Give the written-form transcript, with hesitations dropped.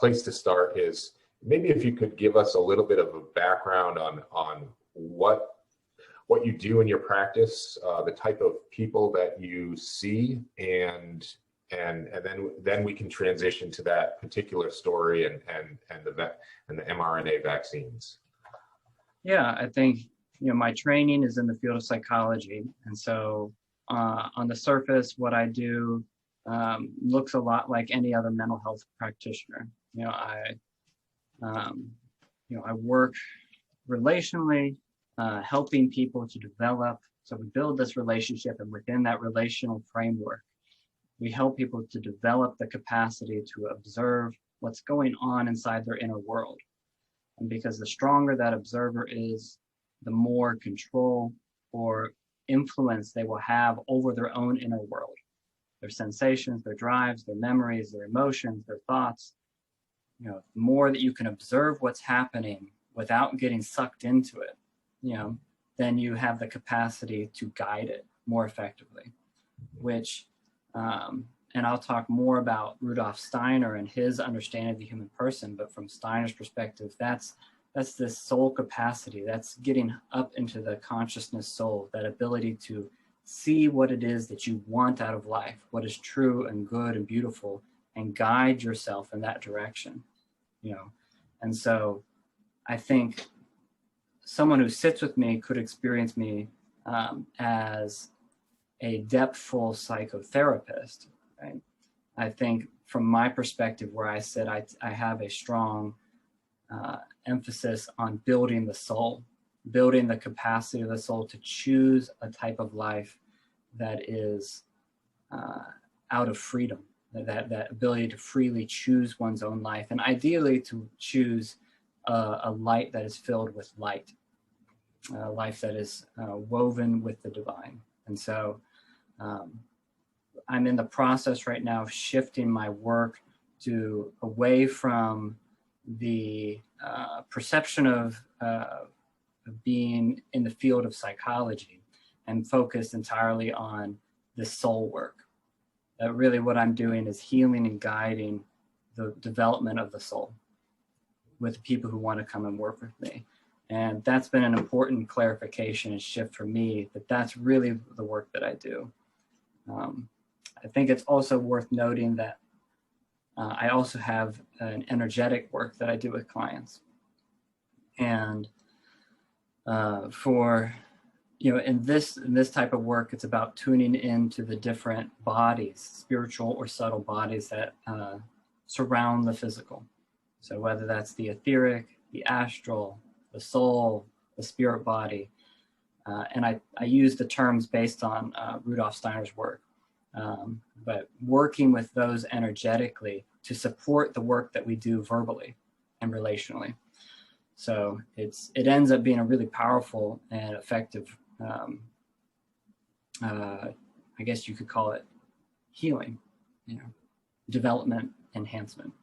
place to start is maybe if you could give us a little bit of a background on what you do in your practice, the type of people that you see, and then we can transition to that particular story and the mRNA vaccines. Yeah, I think my training is in the field of psychology, and so on the surface, what I do looks a lot like any other mental health practitioner. I work relationally, helping people to develop. So we build this relationship, and within that relational framework, we help people to develop the capacity to observe what's going on inside their inner world. And because the stronger that observer is, the more control or influence they will have over their own inner world, their sensations, their drives, their memories, their emotions, their thoughts. The more that you can observe what's happening without getting sucked into it, then you have the capacity to guide it more effectively, which, and I'll talk more about Rudolf Steiner and his understanding of the human person, but from Steiner's perspective, that's this soul capacity, that's getting up into the consciousness soul, that ability to see what it is that you want out of life, what is true and good and beautiful, and guide yourself in that direction, And so I think someone who sits with me could experience me as a depthful psychotherapist, right? I think from my perspective, where I sit, I have a strong emphasis on building the soul, building the capacity of the soul to choose a type of life that is out of freedom, that ability to freely choose one's own life, and ideally to choose a light that is filled with light, a life that is woven with the divine. And so I'm in the process right now of shifting my work to away from the perception of being in the field of psychology and focused entirely on the soul work. Really what I'm doing is healing and guiding the development of the soul with people who want to come and work with me. And that's been an important clarification and shift for me, that that's really the work that I do. I think it's also worth noting that I also have an energetic work that I do with clients. And in this type of work, it's about tuning into the different bodies, spiritual or subtle bodies that surround the physical. So whether that's the etheric, the astral, the soul, the spirit body, and I use the terms based on Rudolf Steiner's work, but working with those energetically to support the work that we do verbally and relationally. So it ends up being a really powerful and effective, I guess you could call it healing, development enhancement.